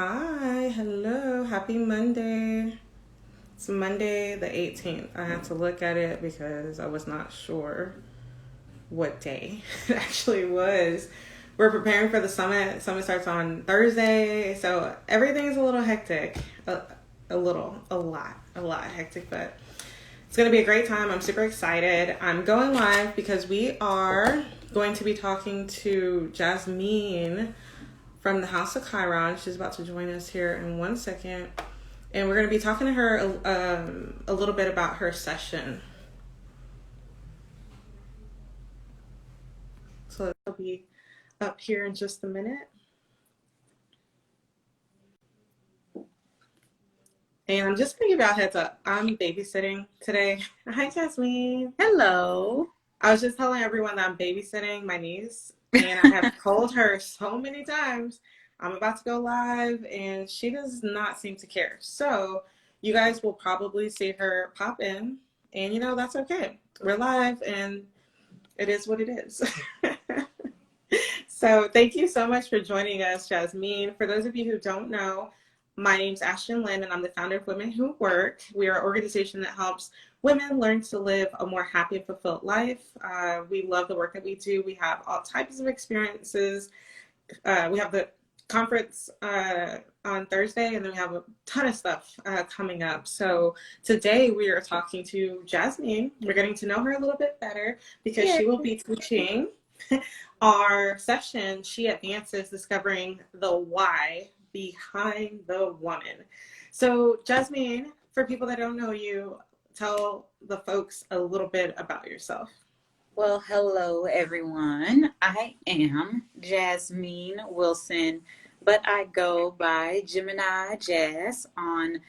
Hi, hello, happy Monday. It's Monday the 18th. I had to look at it because I was not sure what day it actually was. We're preparing for the summit. Summit starts on Thursday, so everything's a little hectic. A lot hectic, but it's going to be a great time. I'm super excited. I'm going live because we are going to be talking to Jasmeen from the House of Chiron. She's about to join us here in 1 second. And we're going to be talking to her a little bit about her session. So it'll be up here in just a minute. And I'm just going to give y'all a heads up. I'm babysitting today. Hi, Jasmeen. Hello. I was just telling everyone that I'm babysitting my niece. And I have told her so many times I'm about to go live, and she does not seem to care. So you guys will probably see her pop in, and that's okay. We're live, and it is what it is. So thank you so much for joining us, Jasmeen. For those of you who don't know, my name's Ashton, Lynne, and I'm the founder of Women Who Work. We are an organization that helps women learn to live a more happy and fulfilled life. We love the work that we do. We have all types of experiences. We have the conference on Thursday, and then we have a ton of stuff coming up. So today we are talking to Jasmeen. We're getting to know her a little bit better because she will be teaching our session. She advances discovering the why behind the woman. So Jasmeen, for people that don't know you, tell the folks a little bit about yourself. Well, hello, everyone. I am Jasmeen Wilson, but I go by Gemini Jazz on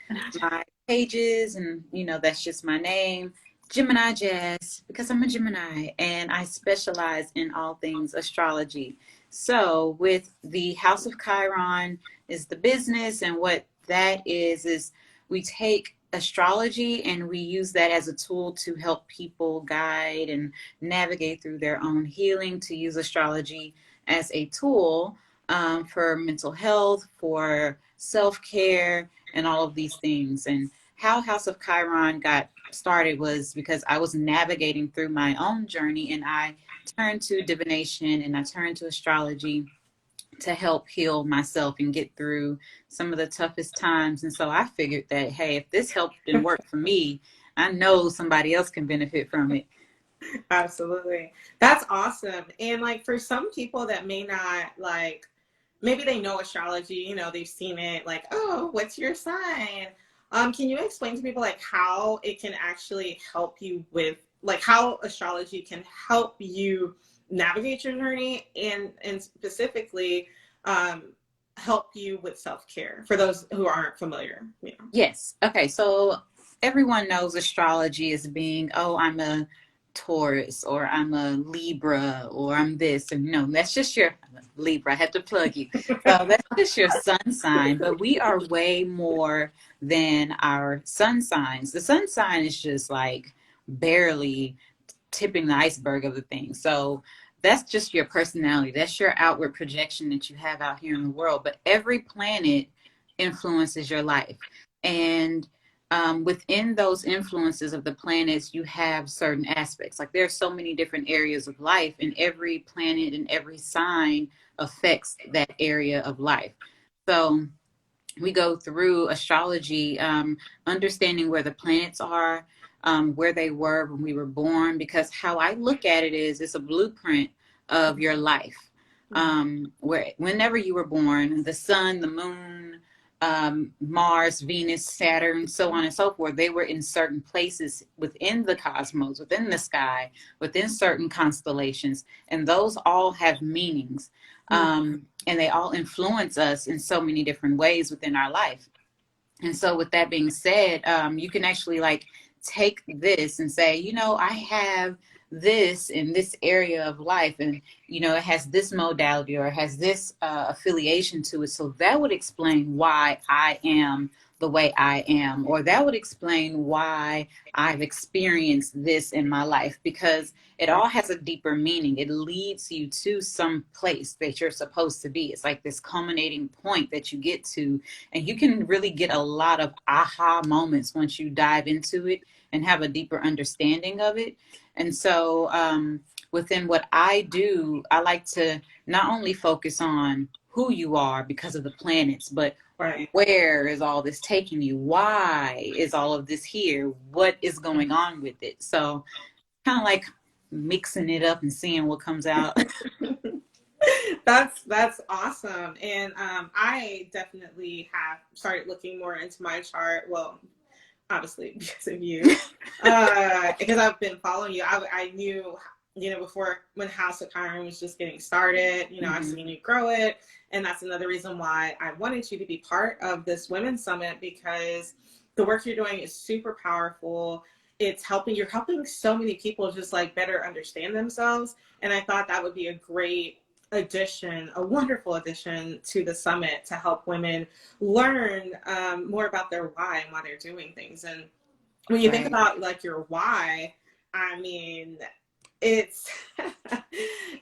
my pages, and that's just my name, Gemini Jazz, because I'm a Gemini and I specialize in all things astrology. So, with the House of Chiron is the business, and what that is we take astrology and we use that as a tool to help people guide and navigate through their own healing, to use astrology as a tool for mental health, for self-care, and all of these things. And how House of Chiron got started was because I was navigating through my own journey, and I turned to divination and I turned to astrology to help heal myself and get through some of the toughest times. And so I figured that, hey, if this helped and worked for me, I know somebody else can benefit from it. Absolutely. That's awesome. And like for some people that may not maybe they know astrology, they've seen it like, oh, what's your sign? Can you explain to people like how it can actually help you with like how astrology can help you navigate your journey and specifically help you with self-care for those who aren't familiar? Yes. Okay. So everyone knows astrology as being, oh, I'm a Taurus, or I'm a Libra, or I'm this. And that's just your Libra. I had to plug you. So that's just your sun sign. But we are way more than our sun signs. The sun sign is just like barely tipping the iceberg of the thing. So that's just your personality. That's your outward projection that you have out here in the world. But every planet influences your life. And within those influences of the planets, you have certain aspects. Like there are so many different areas of life, and every planet and every sign affects that area of life. So we go through astrology, understanding where the planets are, where they were when we were born, because how I look at it is it's a blueprint of your life. Where whenever you were born, the sun, the moon, Mars, Venus, Saturn, so on and so forth, they were in certain places within the cosmos, within the sky, within certain constellations, and those all have meanings. And they all influence us in so many different ways within our life. And so with that being said, you can actually like take this and say, I have this in this area of life, and it has this modality or it has this affiliation to it, so that would explain why I am the way I am, or that would explain why I've experienced this in my life, because it all has a deeper meaning. It leads you to some place that you're supposed to be. It's like this culminating point that you get to, and you can really get a lot of aha moments once you dive into it and have a deeper understanding of it. And so within what I do, I like to not only focus on who you are because of the planets, but Right. where is all this taking you? Why is all of this here? What is going on with it? So kind of like mixing it up and seeing what comes out. That's awesome. And I definitely have started looking more into my chart. Well, obviously because of you, because I've been following you. I knew, before, when House of Chiron was just getting started, I've seen you grow it. And that's another reason why I wanted you to be part of this Women's Summit, because the work you're doing is super powerful. You're helping so many people just like better understand themselves. And I thought that would be a great addition, a wonderful addition to the summit, to help women learn more about their why and why they're doing things. And when you think about like your why, I mean, it's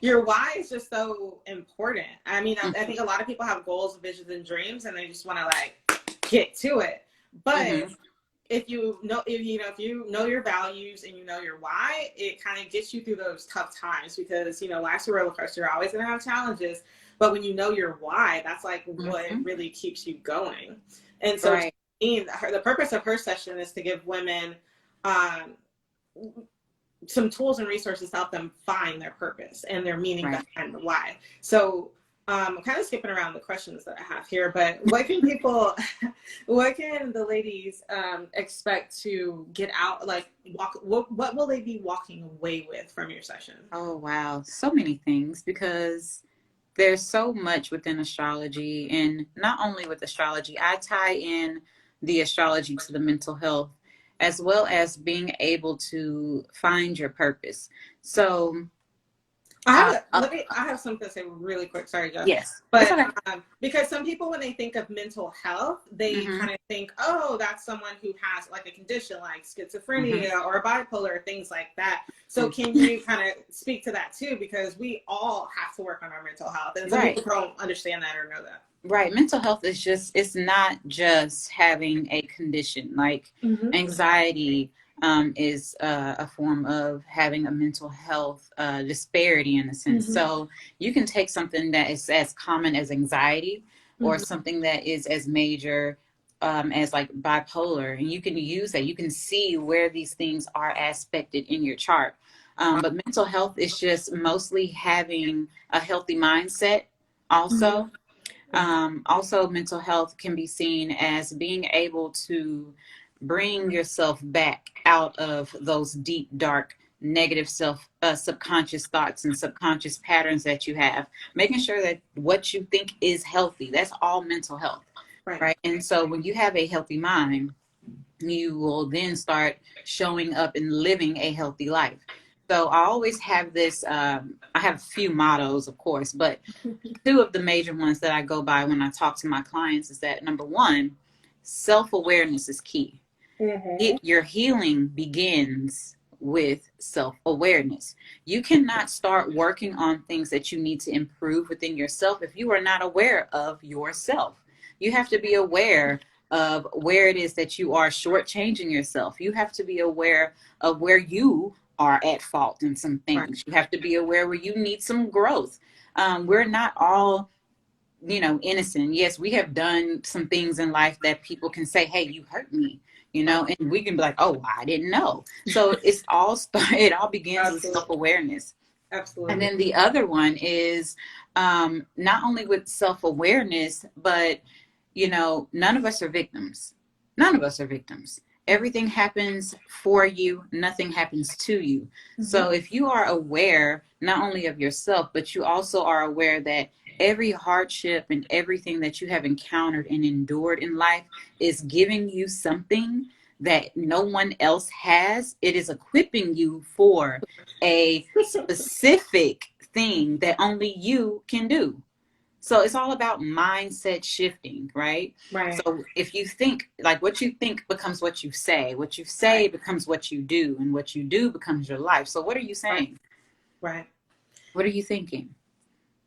your why is just so important. I mean, I think a lot of people have goals, visions, and dreams, and they just want to like get to it. But if you know your values and you know your why, it kind of gets you through those tough times, because life's a roller coaster. You're always gonna have challenges, but when you know your why, that's like what really keeps you going. And so to me, the purpose of her session is to give women some tools and resources to help them find their purpose and their meaning behind the why. So I'm kind of skipping around the questions that I have here, but what can the ladies expect to get out, like what will they be walking away with from your session? Oh, wow. So many things, because there's so much within astrology, and not only with astrology, I tie in the astrology to the mental health, as well as being able to find your purpose. So I have something to say really quick. Sorry, Jeff. Yes. But because some people, when they think of mental health, they kind of think, oh, that's someone who has like a condition like schizophrenia or bipolar, things like that. So can you kind of speak to that too? Because we all have to work on our mental health, and some people don't understand that or know that. Right. Mental health is it's not just having a condition. Like anxiety is a form of having a mental health disparity, in a sense. So you can take something that is as common as anxiety, or something that is as major as like bipolar, and you can use that. You can see where these things are aspected in your chart. But mental health is just mostly having a healthy mindset also. Also, mental health can be seen as being able to bring yourself back out of those deep, dark, negative subconscious thoughts and subconscious patterns that you have, making sure that what you think is healthy, that's all mental health, right? And so when you have a healthy mind, you will then start showing up and living a healthy life. So I always have this, I have a few mottos, of course, but two of the major ones that I go by when I talk to my clients is that, number one, self-awareness is key. Your healing begins with self-awareness. You cannot start working on things that you need to improve within yourself if you are not aware of yourself. You have to be aware of where it is that you are shortchanging yourself. You have to be aware of where you are at fault in some things. You have to be aware where you need some growth. We're not all, innocent. Yes, we have done some things in life that people can say, hey, you hurt me, and we can be like, oh, I didn't know. So it all begins with self-awareness. Absolutely. And then the other one is not only with self-awareness, but, none of us are victims. None of us are victims. Everything happens for you. Nothing happens to you. So if you are aware not only of yourself, but you also are aware that every hardship and everything that you have encountered and endured in life is giving you something, that no one else has. It is equipping you for a specific thing that only you can do. So it's all about mindset shifting, right? Right. So if you think, like, what you think becomes what you say Right. becomes what you do, and what you do becomes your life. So what are you Right. saying? Right. What are you thinking?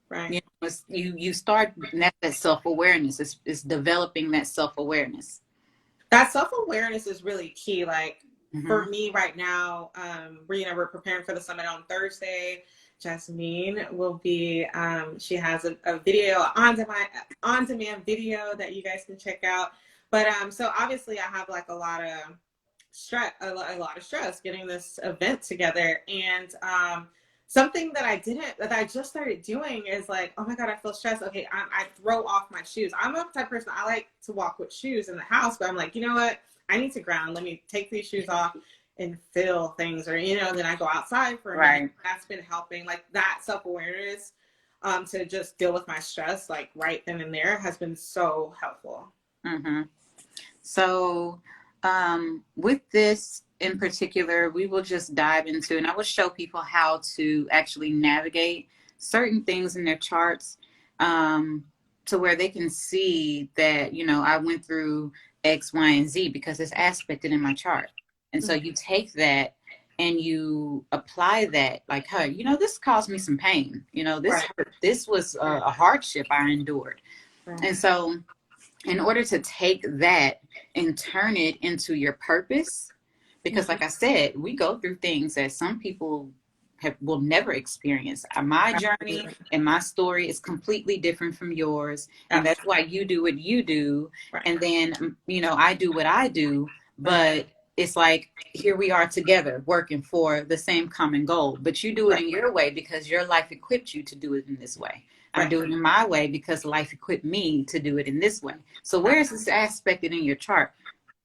Right. You know, you start that self-awareness. It's developing that self-awareness. That self-awareness is really key. Like Mm-hmm. for me right now, we're preparing for the summit on Thursday. Jasmeen will be, she has a video, on demand video that you guys can check out. But so obviously I have like a lot of stress, a lot of stress getting this event together. And something that I just started doing is like, oh my God, I feel stressed. Okay, I throw off my shoes. I'm a type of person, I like to walk with shoes in the house, but I'm like, you know what? I need to ground. Let me take these shoes off and feel things, or, then I go outside for a minute. Right. That's been helping. Like that self-awareness to just deal with my stress, like right then and there, has been so helpful. Mm-hmm. So, with this in particular, we will just dive into, and I will show people how to actually navigate certain things in their charts, to where they can see that, I went through X, Y, and Z because it's aspected in my chart. And so you take that and you apply that, like, hey, this caused me some pain. This Right. hurt. This was a hardship I endured. Right. And so, in order to take that and turn it into your purpose, because like I said, we go through things that some people will never experience. My journey and my story is completely different from yours, and that's why you do what you do, Right. and then I do what I do. Right. But it's like, here we are together working for the same common goal, but you do it Right. in your way because your life equipped you to do it in this way. I'm Right. doing it in my way because life equipped me to do it in this way. So where is this aspected in your chart?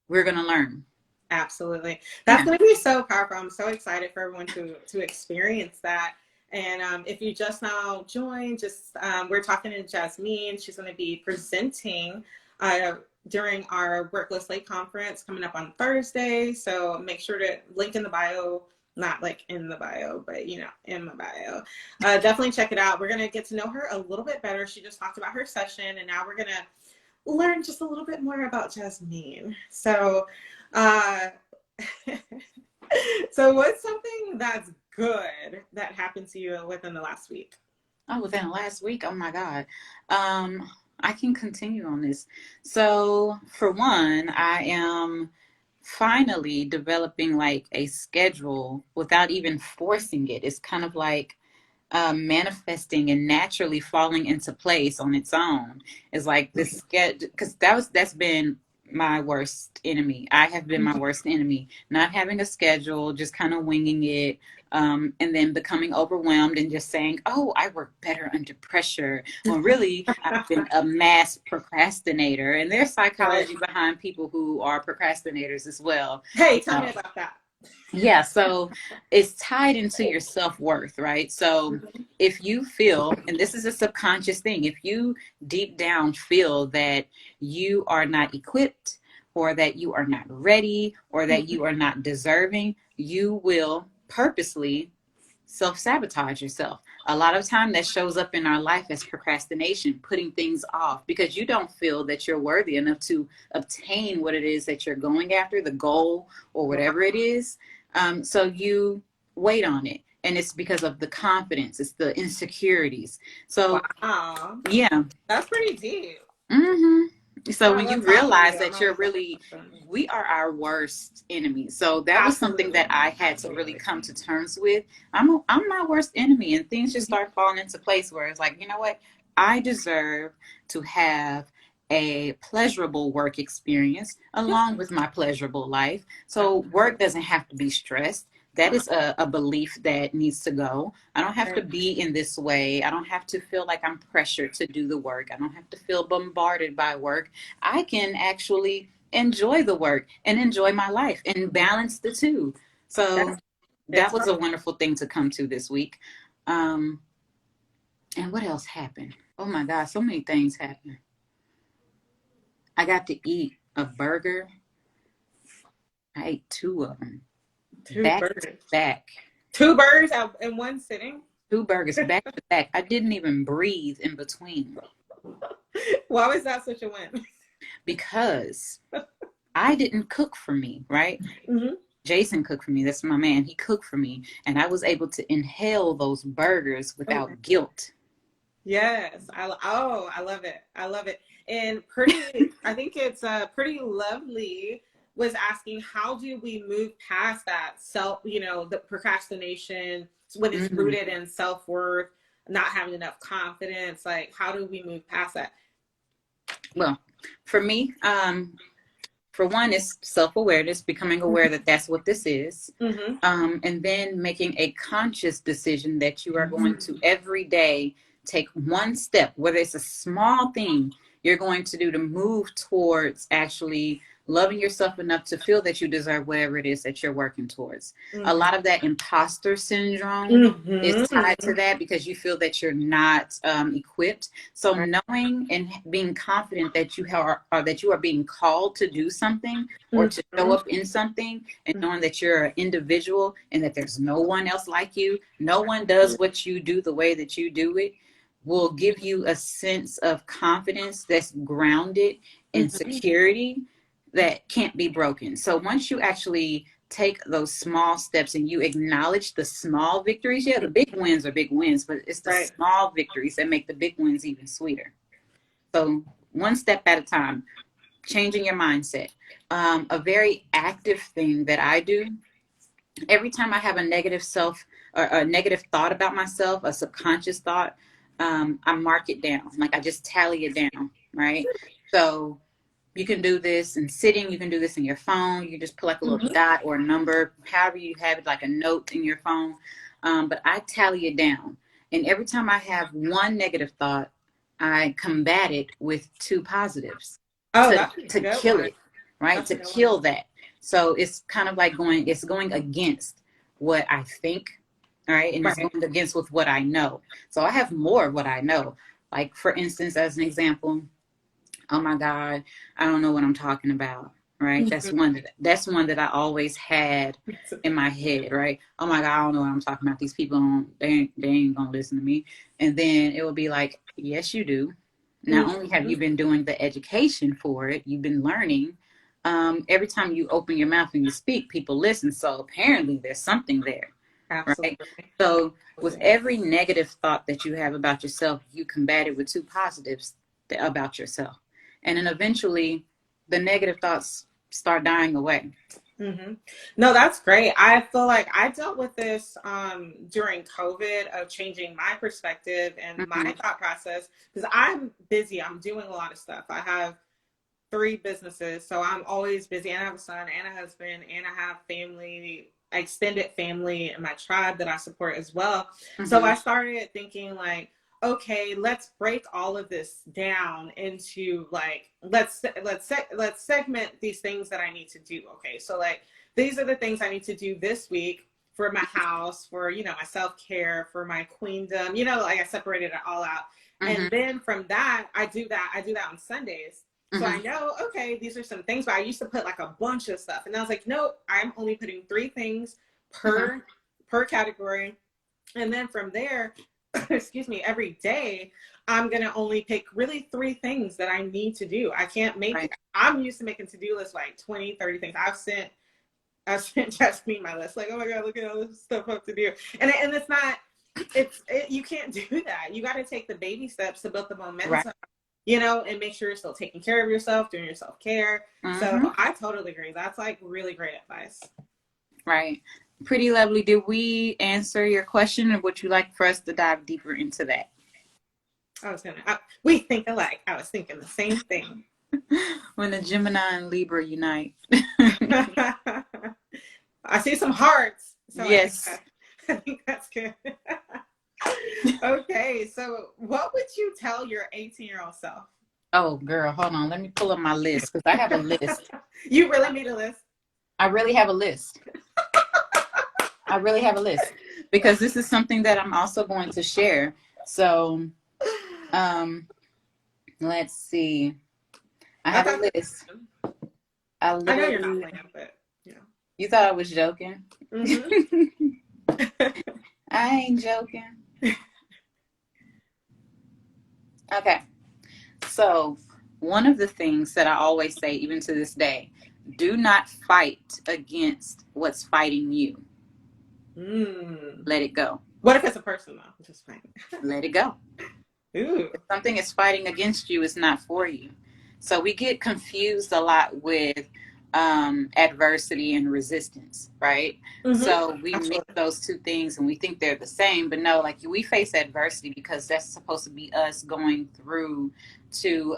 We're going to learn. Absolutely. That's going to be so powerful. I'm so excited for everyone to experience that. And if you just now joined, we're talking to Jasmeen. She's going to be presenting during our Werk.Glo.Slay conference coming up on Thursday. So make sure to link in the bio, not like in the bio, but in my bio. Definitely check it out. We're going to get to know her a little bit better. She just talked about her session, and now we're going to learn just a little bit more about Jasmeen. So so what's something that's good that happened to you within the last week? Oh, within the last week? Oh my God. I can continue on this. So for one, I am finally developing like a schedule without even forcing it. It's kind of like manifesting and naturally falling into place on its own. It's like this schedule, because that's been my worst enemy. I have been my worst enemy, not having a schedule, just kind of winging it, and then becoming overwhelmed and just saying, oh, I work better under pressure, when really I've been a mass procrastinator. And there's psychology behind people who are procrastinators as well. Hey, tell me about that. Yeah, so it's tied into your self-worth, right? So if you feel, and this is a subconscious thing, if you deep down feel that you are not equipped, or that you are not ready, or that you are not deserving, you will purposely self-sabotage yourself. A lot of time that shows up in our life as procrastination, putting things off because you don't feel that you're worthy enough to obtain what it is that you're going after, the goal or whatever it is. So you wait on it. And it's because of the confidence, it's the insecurities. So, wow, yeah. that's pretty deep. So Wow, when you let's talk realize about that we are our worst enemies. So that was something absolutely. that I had to really come to terms with. I'm my worst enemy, and things just start falling into place where it's like, you know what? I deserve to have a pleasurable work experience along with my pleasurable life. So work doesn't have to be stressed. That is a belief that needs to go. I don't have to be in this way. I don't have to feel like I'm pressured to do the work. I don't have to feel bombarded by work. I can actually enjoy the work and enjoy my life and balance the two. So that was a wonderful thing to come to this week. And what else happened? Oh my God, so many things happened. I got to eat a burger I ate 2 of them. Two Back burgers. to back. 2 burgers in one sitting? 2 burgers back to back. I didn't even breathe in between. Why was that such a win? Because I didn't cook for me, right? Mm-hmm. Jason cooked for me. That's my man. He cooked for me. And I was able to inhale those burgers without guilt. Yes. I love it. I love it. And I think it's Pretty Lovely was asking, how do we move past that the procrastination when it's rooted in self-worth, not having enough confidence? Like, how do we move past that? Well, for me, for one, it's self-awareness, becoming aware that that's what this is. And then making a conscious decision that you are going to every day take one step, whether it's a small thing you're going to do to move towards actually loving yourself enough to feel that you deserve whatever it is that you're working towards. A lot of that imposter syndrome is tied to that because you feel that you're not equipped. So knowing and being confident that you are being called to do something or to show up in something, and knowing that you're an individual and that there's no one else like you, no one does what you do the way that you do it, will give you a sense of confidence that's grounded in security that can't be broken. So once you actually take those small steps and you acknowledge the small victories, the big wins are big wins, but it's the small victories that make the big wins even sweeter. So one step at a time, changing your mindset. A very active thing that I do, every time I have a negative thought about myself, a subconscious thought, I mark it down. Like, I just tally it down, right? So you can do this in sitting. You can do this in your phone. You just put like a little dot or a number, however you have it, like a note in your phone. But I tally it down. And every time I have one negative thought, I combat it with 2 positives to kill it, right? To kill that. So it's kind of like going against what I think, all right? And it's going against with what I know. So I have more of what I know. Like, for instance, as an example, oh my God, I don't know what I'm talking about, right? That's one that I always had in my head, right? Oh my God, I don't know what I'm talking about. These people, they ain't gonna listen to me. And then it would be like, yes, you do. Not only have you been doing the education for it, you've been learning. Every time you open your mouth and you speak, people listen. So apparently there's something there. Absolutely. Right? So with every negative thought that you have about yourself, you combat it with 2 positives about yourself. And then eventually the negative thoughts start dying away. No, that's great. I feel like I dealt with this during COVID, of changing my perspective and my thought process, because I'm busy. I'm doing a lot of stuff. I have 3 businesses, so I'm always busy. And I have a son and a husband, and I have family, extended family, and my tribe that I support as well. So I started thinking, like, okay, let's break all of this down into, like, let's segment these things that I need to do. Okay, so, like, these are the things I need to do this week for my house, for, my self-care, for my queendom, like, I separated it all out. And then from that, I do that on Sundays. So I know, okay, these are some things, but I used to put like a bunch of stuff. And I was like, no, I'm only putting 3 things per category. And then from there, excuse me, every day, I'm going to only pick really 3 things that I need to do. I can't make, I'm used to making to-do lists like 20, 30 things. I've sent Jasmeen my list, like, oh my God, look at all this stuff I have to do. And it's not, you can't do that. You got to take the baby steps to build the momentum. And make sure you're still taking care of yourself, doing your self-care. So I totally agree. That's like really great advice. Right. Pretty Lovely, did we answer your question, or would you like for us to dive deeper into that? We think alike. I was thinking the same thing. When the Gemini and Libra unite. I see some hearts. So yes. I think that's good. Okay, so what would you tell your 18-year-old self? Oh, girl, hold on. Let me pull up my list, because I have a list. You really made a list? I really have a list. I really have a list, because this is something that I'm also going to share. So, let's see. I have a list. I know you're not playing, but yeah. You thought I was joking? Mm-hmm. I ain't joking. Okay. So, one of the things that I always say, even to this day, do not fight against what's fighting you. Let it go. What if it's a person, though? Just fine. Let it go. Ooh. If something is fighting against you, it's not for you. So we get confused a lot with adversity and resistance, right? Mm-hmm. So we Absolutely. mix those two things and we think they're the same, but no, like we face adversity because that's supposed to be us going through to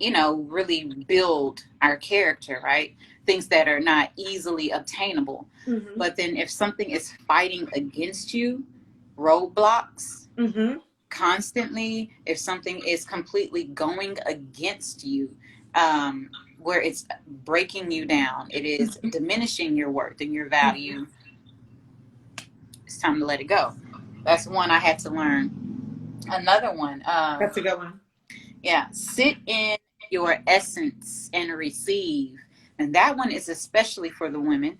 really build our character, right? Things that are not easily obtainable. Mm-hmm. But then if something is fighting against you, roadblocks, Mm-hmm. constantly, if something is completely going against you, where it's breaking you down, it is diminishing your worth and your value, it's time to let it go. That's one I had to learn. Another one, That's a good one. yeah, sit in your essence and receive. And that one is especially for the women,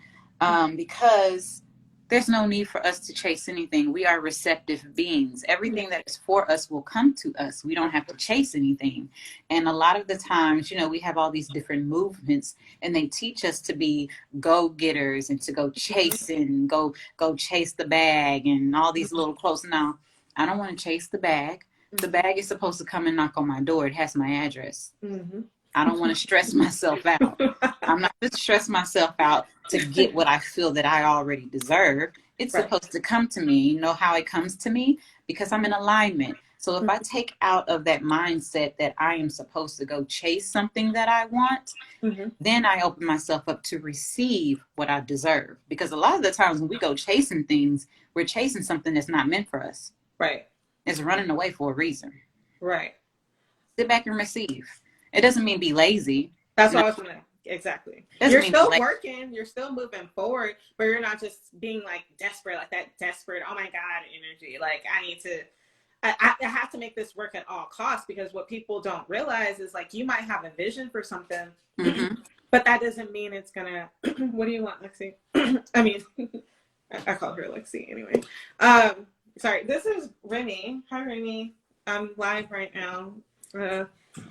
because there's no need for us to chase anything. We are receptive beings. Everything that is for us will come to us. We don't have to chase anything. And a lot of the times, we have all these different movements and they teach us to be go-getters and to go chasing, go chase the bag and all these little quotes. No, I don't want to chase the bag. The bag is supposed to come and knock on my door. It has my address. Mm-hmm. I don't want to stress myself out. I'm not going to stress myself out to get what I feel that I already deserve. It's supposed to come to me. You know how it comes to me? Because I'm in alignment. So if I take out of that mindset that I am supposed to go chase something that I want, then I open myself up to receive what I deserve. Because a lot of the times when we go chasing things, we're chasing something that's not meant for us. Right. It's running away for a reason. Right. Sit back and receive. It doesn't mean be lazy. That's what I was going to. Exactly. You're still working. You're still moving forward, but you're not just being like desperate, like that desperate, oh my God energy. Like I have to make this work at all costs, because what people don't realize is like you might have a vision for something, but that doesn't mean it's going to, what do you want, Lexi? I mean, I call her Lexi anyway. Sorry, this is Remy. Hi, Remy. I'm live right now.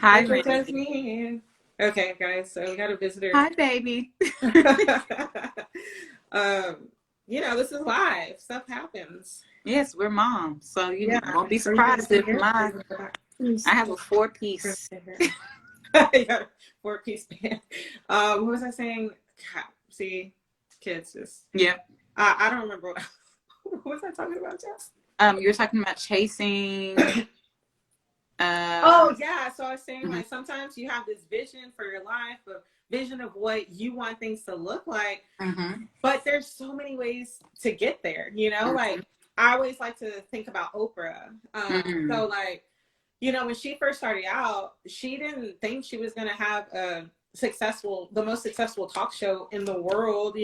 Hi, Remy. Okay, guys, so we got a visitor. Hi, baby. This is live. Stuff happens. Yes, we're moms, so you won't be surprised if mine. I have a 4-piece. Yeah, 4-piece band. What was I saying? God, see, kids just. Yeah. I don't remember what was I talking about, Jess? You're talking about chasing. Oh yeah, so I was saying like sometimes you have this vision for your life, a vision of what you want things to look like, but there's so many ways to get there. Like I always like to think about Oprah. So like, when she first started out, she didn't think she was gonna have the most successful talk show in the world.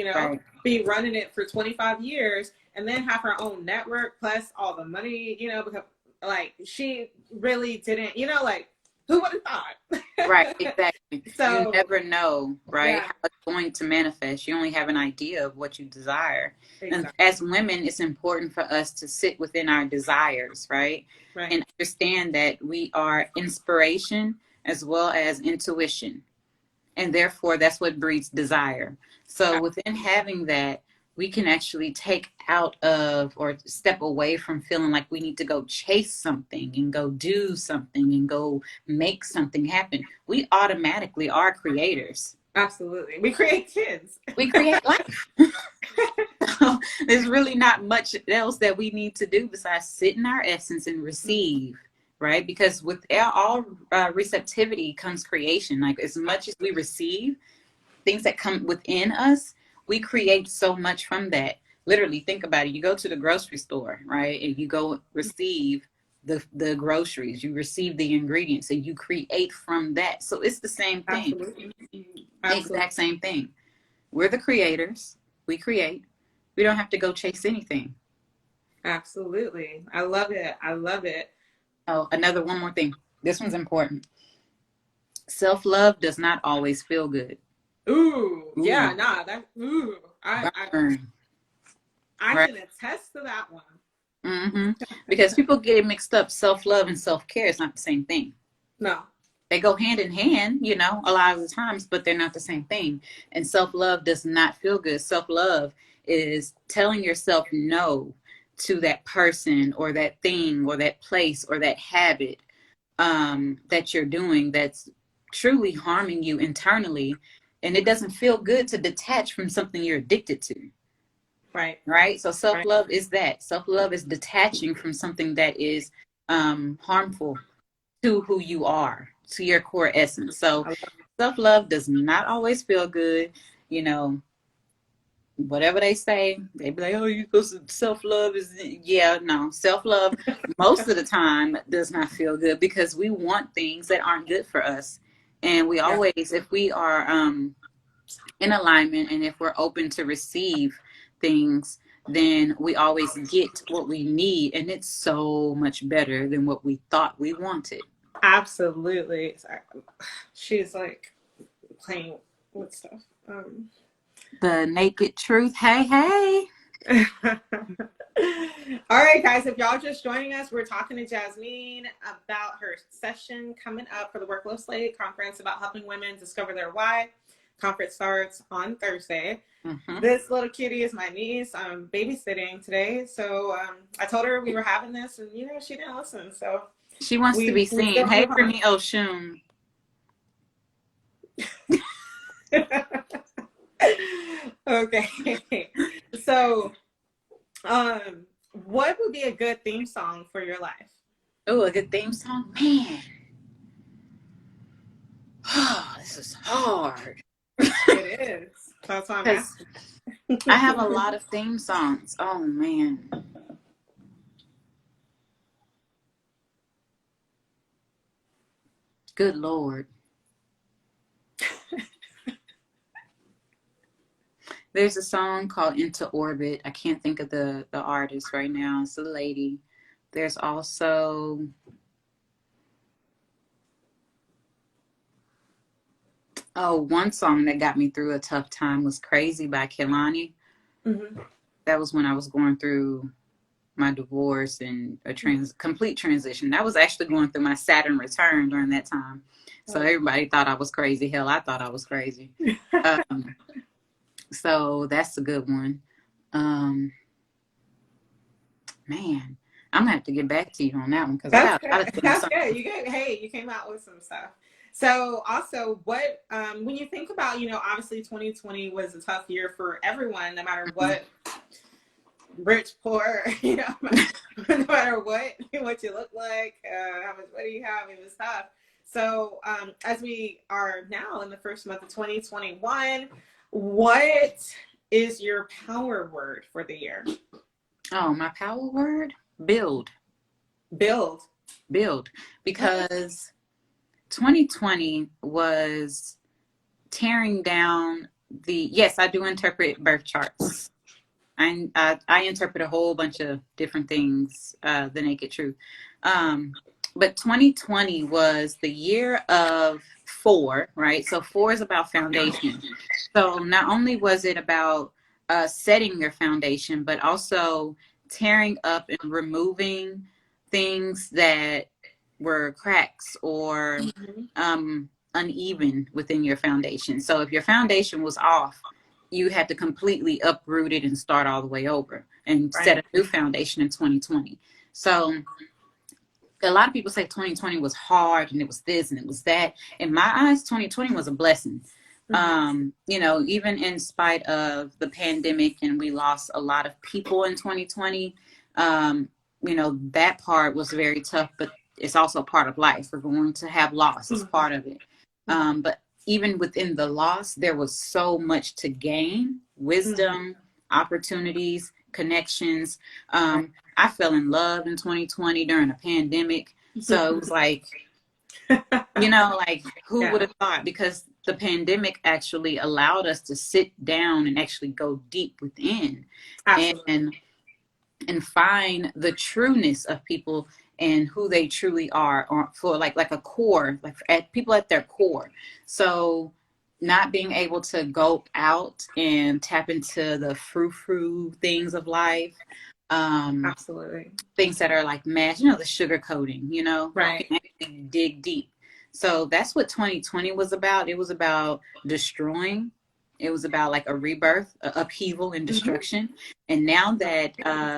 Be running it for 25 years and then have her own network plus all the money. Because like she really didn't, like who would have thought? Right, exactly. So you never know, right? How it's going to manifest. You only have an idea of what you desire. Exactly. And as women, it's important for us to sit within our desires, right? And understand that we are inspiration as well as intuition. And therefore, that's what breeds desire. So within having that, we can actually take out of or step away from feeling like we need to go chase something and go do something and go make something happen. We automatically are creators. Absolutely. We create kids. We create life. So there's really not much else that we need to do besides sit in our essence and receive. Right? Because with all receptivity comes creation. Like as much as we receive things that come within us, we create so much from that. Literally, think about it. You go to the grocery store, right? And you go receive the groceries. You receive the ingredients and you create from that. So it's the same thing. Absolutely. Exact same thing. We're the creators. We create. We don't have to go chase anything. Absolutely. I love it. I love it. Oh, one more thing. This one's important. Self-love does not always feel good. Ooh, yeah, Ooh, nah, that ooh, burn. I Right. can attest to that one. Because people get mixed up. Self-love and self-care is not the same thing. No. They go hand in hand, you know, a lot of the times, but they're not the same thing. And self-love does not feel good. Self-love is telling yourself no to that person or that thing or that place or that habit that you're doing that's truly harming you internally. And it doesn't feel good to detach from something you're addicted to. Right. Right. So Right. self-love is that. Self-love is detaching from something that is harmful to who you are, to your core essence. So I love self-love does not always feel good. You know, whatever they say, they be like, oh, you supposed to self-love is, yeah, no. Self-love most of the time does not feel good because we want things that aren't good for us. And we yeah. always, if we are in alignment and if we're open to receive things, then we always get what we need. And it's so much better than what we thought we wanted. Absolutely. Sorry. She's like playing with stuff. The naked truth. Hey, hey. All right, guys, if y'all just joining us, we're talking to Jasmeen about her session coming up for the Werk.Glo.Slay conference about helping women discover their why. Conference starts on Thursday. This little cutie is my niece. I'm babysitting today. So I told her we were having this and, you know, she didn't listen. So She wants to be we seen. still Hey, move on. Brittany Oshun. Okay. So what would be a good theme song for your life? Oh, a good theme song? Man. Oh, this is hard. It is. That's why I'm Because asking. I have a lot of theme songs. Oh, man. Good Lord. There's a song called Into Orbit. I can't think of the artist right now. It's a lady. There's also one song that got me through a tough time was Crazy by Kehlani. Mm-hmm. That was when I was going through my divorce and a complete transition. That was actually going through my Saturn return during that time. So everybody thought I was crazy. Hell, I thought I was crazy. So that's a good one. Man, I'm gonna have to get back to you on that one because I That's got a lot of good. theme That's songs. good. You came out with some stuff. So also what when you think about, you know, obviously 2020 was a tough year for everyone, no matter what, rich, poor, you know, no matter what you look like, how much money you have, it was tough. So as we are now in the first month of 2021, what is your power word for the year? Oh, my power word? Build. Build. Build. Because 2020 was tearing down yes, I do interpret birth charts. I interpret a whole bunch of different things, the naked truth. But 2020 was the year of 4, right? So 4 is about foundation. So not only was it about setting your foundation, but also tearing up and removing things that were cracks or uneven within your foundation. So if your foundation was off, you had to completely uproot it and start all the way over and set a new foundation in 2020. So a lot of people say 2020 was hard and it was this and it was that. In my eyes, 2020 was a blessing. You know, even in spite of the pandemic and we lost a lot of people in 2020, you know, that part was very tough, but it's also part of life. We're going to have loss. It's part of it. But even within the loss, there was so much to gain: wisdom, opportunities, connections. I fell in love in 2020 during a pandemic. So it was like, you know, like who would have thought? Because the pandemic actually allowed us to sit down and actually go deep within and find the trueness of people and who they truly are, or for like a core, like at people at their core. So not being able to go out and tap into the frou-frou things of life. Absolutely. Things that are like mash, the sugar coating, you Right. can actually dig deep. So that's what 2020 was about. It was about destroying. It was about like a rebirth, upheaval and Mm-hmm. destruction. And now that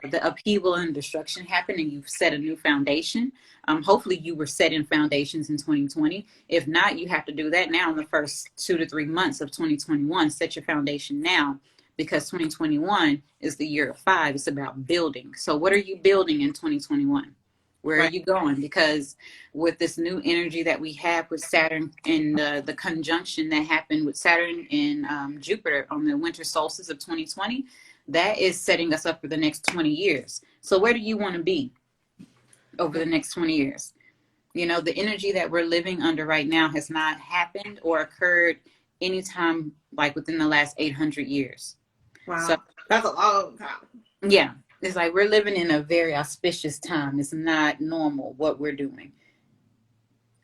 the upheaval and destruction happened and you've set a new foundation, hopefully you were setting foundations in 2020. If not, you have to do that now in the first 2 to 3 months of 2021. Set your foundation now, because 2021 is the year of 5. It's about building. So what are you building in 2021? Where are Right. you going? Because with this new energy that we have with Saturn and the conjunction that happened with Saturn and Jupiter on the winter solstice of 2020, that is setting us up for the next 20 years. So where do you want to be over the next 20 years? The energy that we're living under right now has not happened or occurred anytime like within the last 800 years. So Wow. That's a long time. yeah, it's like we're living in a very auspicious time. It's not normal what we're doing.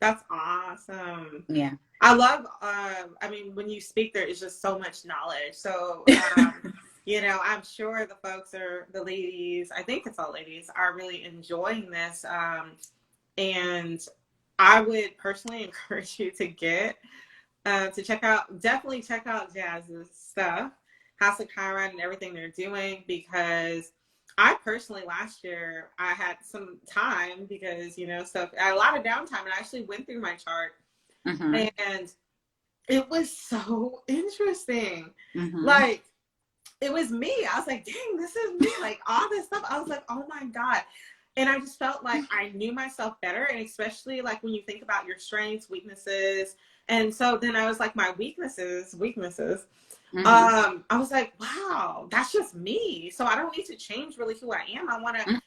That's awesome. Yeah. I love, I mean, when you speak, there is just so much knowledge. So, I'm sure the ladies, I think it's all ladies, are really enjoying this. And I would personally encourage you to definitely check out Jazz's stuff, House of Chiron and everything they're doing, because I personally last year I had some time because I had a lot of downtime, and I actually went through my chart, Mm-hmm. and it was so interesting. Mm-hmm. Like, it was me. I was like, dang, this is me. Like, all this stuff. I was like, oh my God. And I just felt like I knew myself better. And especially like when you think about your strengths, weaknesses. And so then I was like, my weaknesses. Mm-hmm. I was like, wow, that's just me. So I don't need to change really who I am. I want to,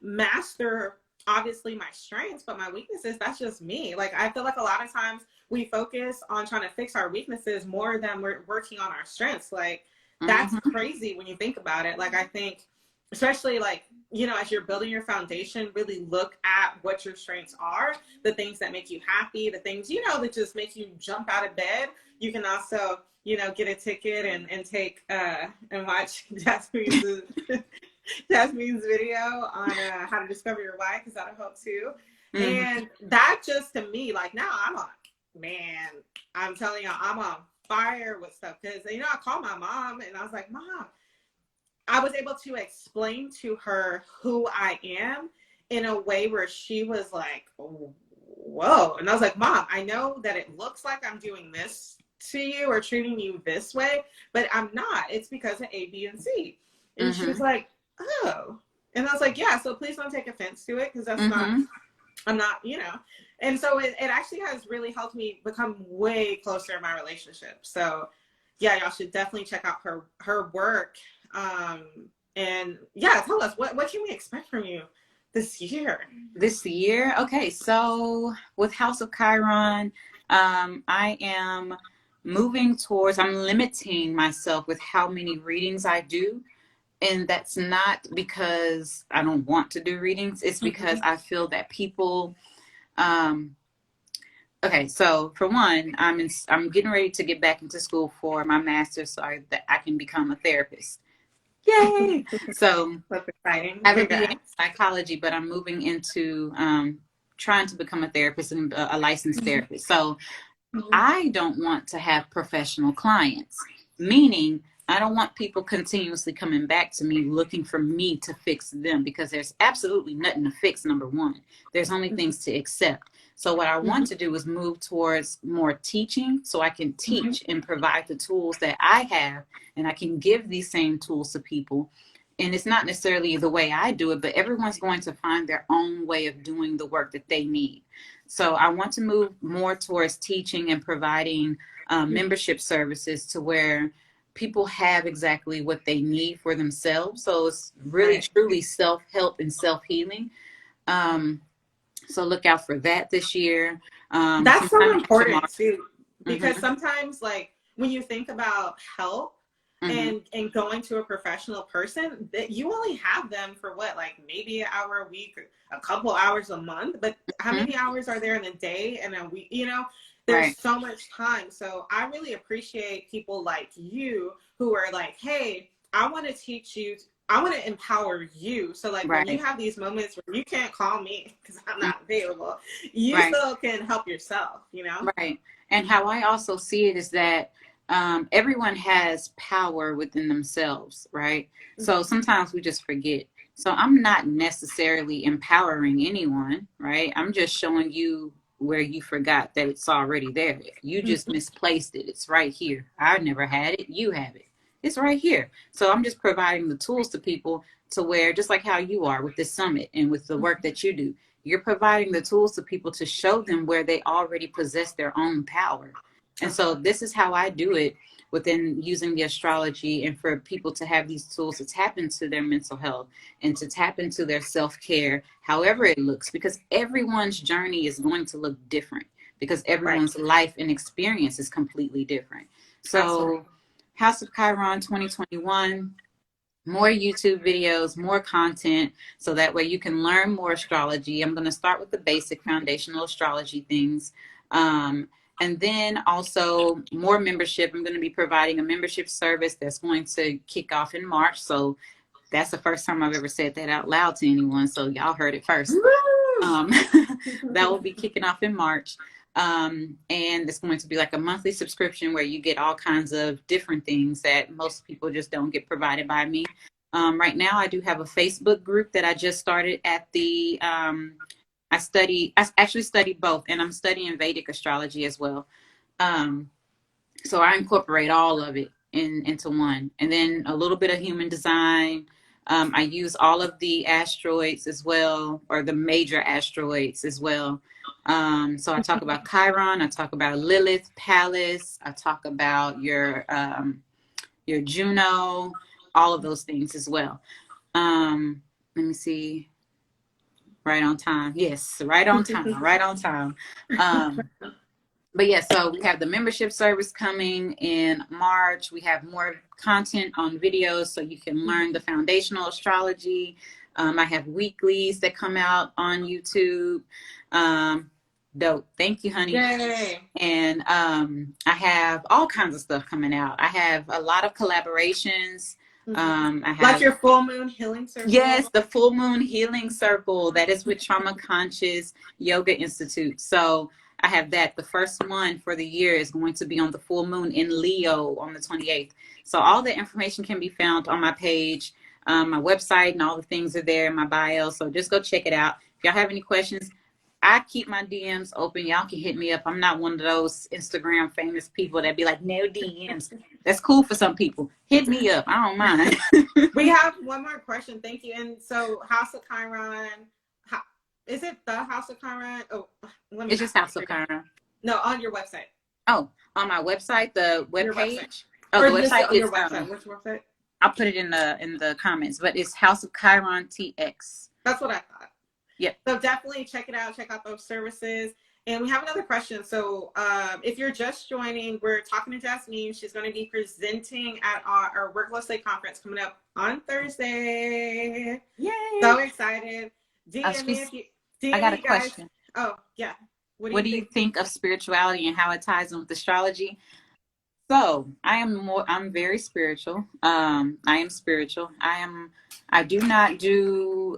master obviously my strengths, but my weaknesses, that's just me. Like, I feel like a lot of times we focus on trying to fix our weaknesses more than we're working on our strengths. Like, that's Mm-hmm. crazy when you think about it. Like, I think, especially like, as you're building your foundation, really look at what your strengths are, the things that make you happy, the things, that just make you jump out of bed. You can also, get a ticket and take, and watch Jasmeen's video on how to discover your why, because that'll help too. Mm-hmm. And that just, to me, like, now I'm telling you, I'm on fire with stuff, because, I called my mom and I was like, Mom, I was able to explain to her who I am in a way where she was like, whoa. And I was like, Mom, I know that it looks like I'm doing this to you or treating you this way, but I'm not. It's because of A, B, and C. And she was like, oh. And I was like, yeah, so please don't take offense to it, because that's not, I'm not, And so it actually has really helped me become way closer in my relationship. So yeah, y'all should definitely check out her work. And yeah, tell us, what can we expect from you this year? Okay, so with House of Chiron, I am I'm limiting myself with how many readings I do. And that's not because I don't want to do readings. It's because I feel that people, okay, so for one, I'm getting ready to get back into school for my master's so that I can become a therapist. Yay! So That's exciting. I have a BA in psychology, but I'm moving into trying to become a therapist and a licensed therapist. So I don't want to have professional clients, meaning I don't want people continuously coming back to me looking for me to fix them, because there's absolutely nothing to fix, number one. There's only things to accept. So what I want to do is move towards more teaching, so I can teach and provide the tools that I have, and I can give these same tools to people. And it's not necessarily the way I do it, but everyone's going to find their own way of doing the work that they need. So I want to move more towards teaching and providing membership services to where people have exactly what they need for themselves. So it's really truly self-help and self-healing. So look out for that this year. That's so important too, because sometimes, like, when you think about help, Mm-hmm. and going to a professional person, that you only have them for what, like maybe an hour a week, or a couple hours a month, but how Mm-hmm. many hours are there in a day and a week? You know, there's Right. so much time. So I really appreciate people like you who are like, hey, I want to teach you, I want to empower you. So like when you Right. have these moments where you can't call me because I'm not available, you Right. still can help yourself, you know? Right. And how I also see it is that everyone has power within themselves, right? So sometimes we just forget. So I'm not necessarily empowering anyone, right? I'm just showing you where you forgot that it's already there. You just misplaced it. It's right here. I never had it. You have it. It's right here. So I'm just providing the tools to people to where, just like how you are with this summit and with the work that you do, you're providing the tools to people to show them where they already possess their own power. And so this is how I do it within using the astrology, and for people to have these tools to tap into their mental health and to tap into their self-care, however it looks, because everyone's journey is going to look different, because Right. everyone's life and experience is completely different. Absolutely. So House of Chiron 2021, more YouTube videos, more content, so that way you can learn more astrology. I'm going to start with the basic foundational astrology things. And then also more membership. I'm going to be providing a membership service that's going to kick off in March. So that's the first time I've ever said that out loud to anyone. So y'all heard it first. Um, that will be kicking off in March. And it's going to be like a monthly subscription where you get all kinds of different things that most people just don't get provided by me. Right now, I do have a Facebook group that I just started at the, I actually study both, and I'm studying Vedic astrology as well. Um, so I incorporate all of it into one, and then a little bit of human design. I use all of the asteroids as well, or the major asteroids as well. So I talk about Chiron, I talk about Lilith, Pallas, I talk about your Juno, all of those things as well. Let me see. Right on time. Yes, right on time. Right on time. Um, but yeah, so we have the membership service coming in March. We have more content on videos so you can learn the foundational astrology. I have weeklies that come out on YouTube. Dope. Thank you, honey. Yay. And I have all kinds of stuff coming out. I have a lot of collaborations. I have, like your full moon healing circle. yes, the full moon healing circle that is with Trauma Conscious Yoga Institute. So I have that. The first one for the year is going to be on the full moon in Leo on the 28th. So all the information can be found on my page, my website, and all the things are there in my bio. So just go check it out. If y'all have any questions, I keep my DMs open. Y'all can hit me up. I'm not one of those Instagram famous people that be like, no DMs. That's cool for some people. Hit me up. I don't mind. We have one more question. Thank you. And so House of Chiron, is it the House of Chiron? Oh, let me. It's just House of Chiron. No, on your website. Oh, on my website, the Your website. webpage. Oh, Or the just website on your is website. Which website? I'll put it in the comments, but it's House of Chiron TX. That's what I thought. Yep. So definitely check it out. Check out those services. And we have another question. So if you're just joining, we're talking to Jasmeen. She's going to be presenting at our Werk.Glo.Slay conference coming up on Thursday. Yay! So excited. DM me if you. DM I got a me, guys. question. Oh, yeah. What do you think of spirituality and how it ties in with astrology? So I'm very spiritual. I am spiritual. I do not do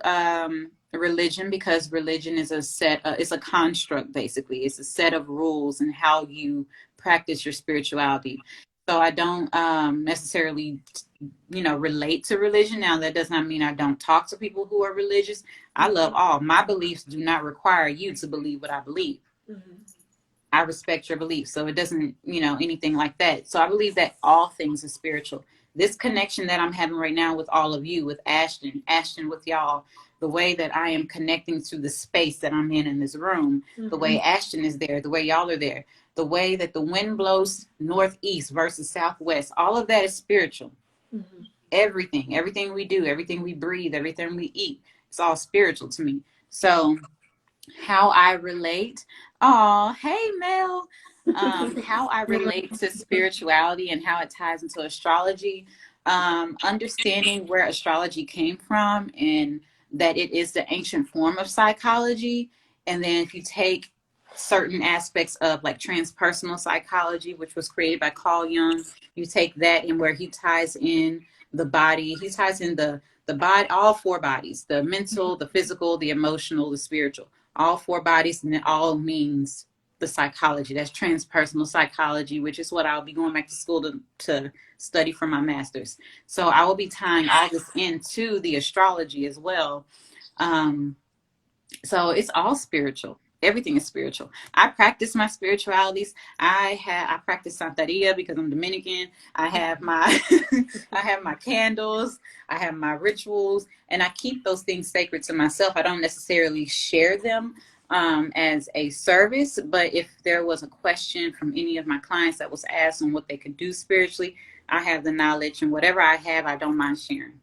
religion, because religion is it's a construct, basically. It's a set of rules and how you practice your spirituality. So I don't necessarily, relate to religion. Now, that does not mean I don't talk to people who are religious. I love all. My beliefs do not require you to believe what I believe. Mm-hmm. I respect your beliefs. So it doesn't, anything like that. So I believe that all things are spiritual. This connection that I'm having right now with all of you, with Ashton with y'all, the way that I am connecting to the space that I'm in this room, the way Ashton is there, the way y'all are there, the way that the wind blows northeast versus southwest, all of that is spiritual. Mm-hmm. Everything we do, everything we breathe, everything we eat, it's all spiritual to me. So How I relate. Oh, hey, Mel. How I relate to spirituality and how it ties into astrology. Understanding where astrology came from and that it is the ancient form of psychology. And then if you take certain aspects of like transpersonal psychology, which was created by Carl Jung, you take that and where he ties in the body, he ties in the body, all four bodies, the mental, the physical, the emotional, the spiritual, all four bodies, and it all means the psychology. That's transpersonal psychology, which is what I'll be going back to school to study for my master's. So I will be tying all this into the astrology as well. So it's all spiritual. Everything is spiritual. I practice my spiritualities. I practice Santeria because I'm Dominican. I have my I have my candles. I have my rituals, and I keep those things sacred to myself. I don't necessarily share them as a service, but if there was a question from any of my clients that was asked on what they could do spiritually, I have the knowledge, and whatever I have, I don't mind sharing.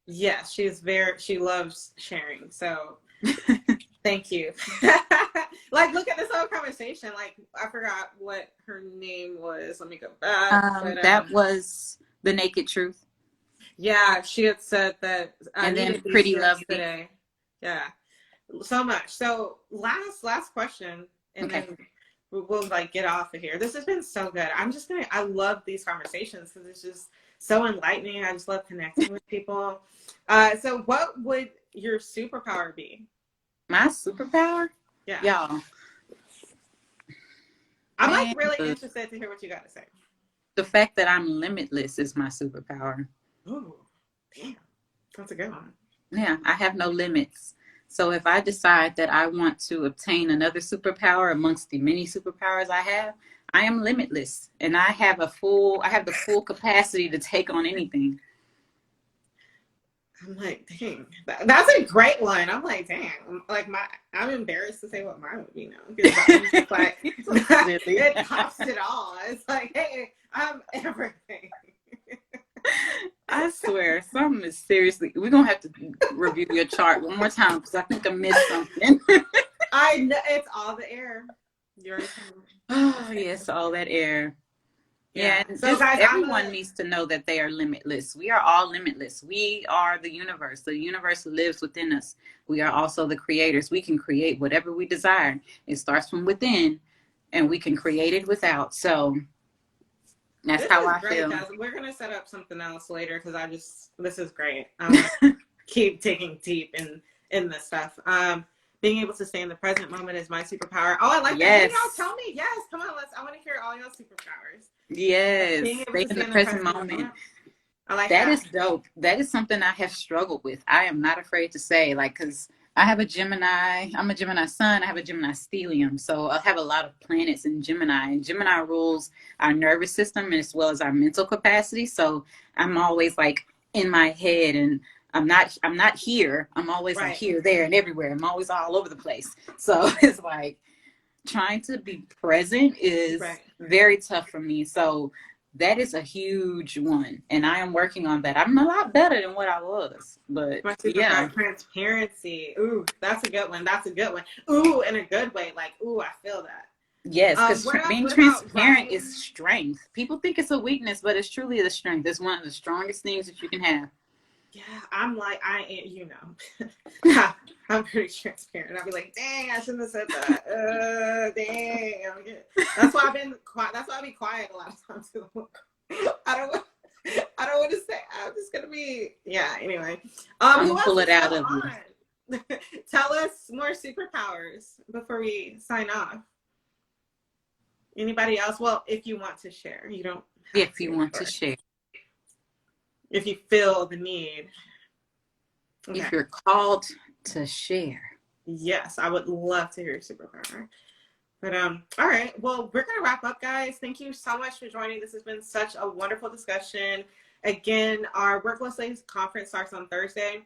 Yes, she loves sharing. So thank you. Like, look at this whole conversation. Like, I forgot what her name was. Let me go back. That was The Naked Truth. Yeah, she had said that I and needed then these Pretty tips Lovely today. Yeah, so much. So last question, and Okay. then we'll like get off of here. This has been so good. I love these conversations because it's just so enlightening. I just love connecting with people. So what would your superpower be? My superpower? Yeah. Y'all. I'm Man, like really interested to hear what you got to say. the fact that I'm limitless is my superpower. Ooh, damn. That's a good one. Yeah, I have no limits. So if I decide that I want to obtain another superpower amongst the many superpowers I have, I am limitless and I have the full capacity to take on anything. I'm like, dang, that's a great one. I'm like, dang, I'm embarrassed to say what mine would be now because it's like it tops it all. It's like, hey, I'm everything. I swear, something is seriously. We're gonna have to review your chart one more time because I think I missed something. I know it's all the air. Oh yes, all that air. Yeah, and so guys, everyone needs to know that they are limitless. We are all limitless. We are the universe. The universe lives within us. We are also the creators. We can create whatever we desire. It starts from within, and we can create it without. So that's this how is I great, feel. guys. We're gonna set up something else later because this is great. I want to keep digging deep in this stuff. Being able to stay in the present moment is my superpower. Oh, I like that. Can y'all tell me? Yes, come on, I want to hear all y'all superpowers. Yes, being able stay to in stay the present moment. I like that is dope. That is something I have struggled with. I am not afraid to say, like, because I have a Gemini. I'm a Gemini sun. I have a Gemini stellium. So I have a lot of planets in Gemini. And Gemini rules our nervous system as well as our mental capacity. So I'm always like in my head, and I'm not here. I'm always like here, there, and everywhere. I'm always all over the place. So it's like trying to be present is very tough for me. So that is a huge one, and I am working on that. I'm a lot better than what I was, but yeah. Transparency. Ooh, that's a good one. That's a good one. Ooh, in a good way. Like, ooh, I feel that. Yes, because being transparent is strength. People think it's a weakness, but it's truly the strength. It's one of the strongest things that you can have. Yeah, I'm like, I am, yeah, I'm pretty transparent. I'll be like, dang, I shouldn't have said that. Dang. That's why I've been quiet. That's why I be quiet a lot of times. I don't want to say. I'm just gonna be. Yeah. Anyway, I'm gonna pull it out of you. Tell us more superpowers before we sign off. Anybody else? Well, if you want to share, you don't. If you want to share. If you feel the need. Okay. If you're called to share. Yes, I would love to hear your superpower. But all right. Well, we're gonna wrap up, guys. Thank you so much for joining. This has been such a wonderful discussion. Again, our Werk.Glo.Slay conference starts on Thursday.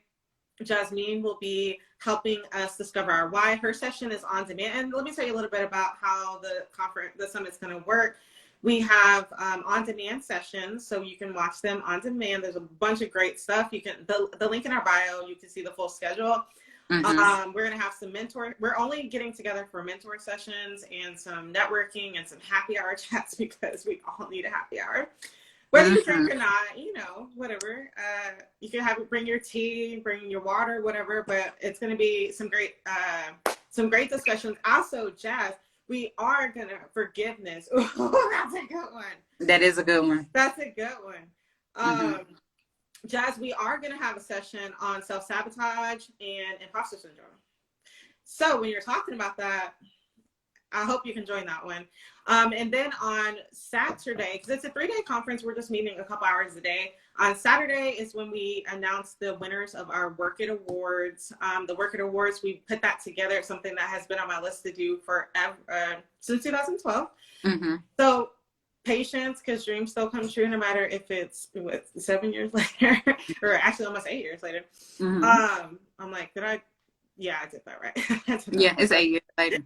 Jasmeen will be helping us discover our why. Her session is on demand. And let me tell you a little bit about how the summit's going to work. We have on-demand sessions, so you can watch them on demand. There's a bunch of great stuff. You can the link in our bio. You can see the full schedule. We're going to have some we're only getting together for mentor sessions and some networking and some happy hour chats because we all need a happy hour. Whether you drink or not, you know, whatever. You can bring your tea, bring your water, whatever, but it's going to be some great discussions. Also, Jazz, we are going to forgiveness. Ooh, that's a good one. That is a good one. That's a good one. Jazz, we are going to have a session on self-sabotage and imposter syndrome. So when you're talking about that, I hope you can join that one. And then on Saturday, because it's a 3-day conference, we're just meeting a couple hours a day. On Saturday is when we announce the winners of our Work It Awards. The Work It Awards, we put that together. It's something that has been on my list to do forever, since 2012. So patience, because dreams still come true, no matter if it's 7 years later, or actually almost 8 years later. I'm like, yeah, I did that right. Yeah, it's 8 years later.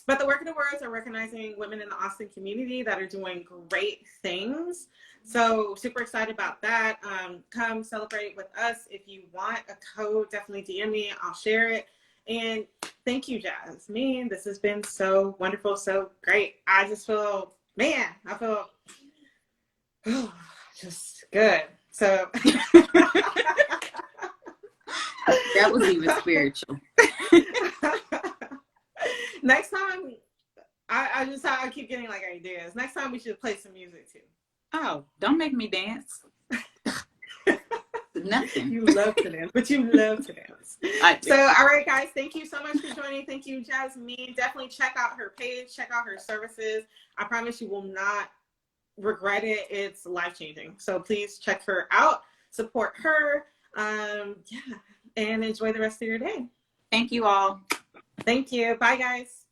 But the Work It Awards are recognizing women in the Austin community that are doing great things. So super excited about that. Come celebrate with us. If you want a code, definitely DM me. I'll share it. And thank you, Jasmeen. This has been so wonderful, so great. I just feel, just good. So that was even spiritual. Next time, I keep getting like ideas. Next time we should play some music too. Oh, don't make me dance. Nothing. You love to dance, but you love to dance. So, all right, guys, thank you so much for joining. Thank you, Jasmeen. Definitely check out her page, check out her services. I promise you will not regret it. It's life-changing. So please check her out, support her, and enjoy the rest of your day. Thank you all. Thank you. Bye, guys.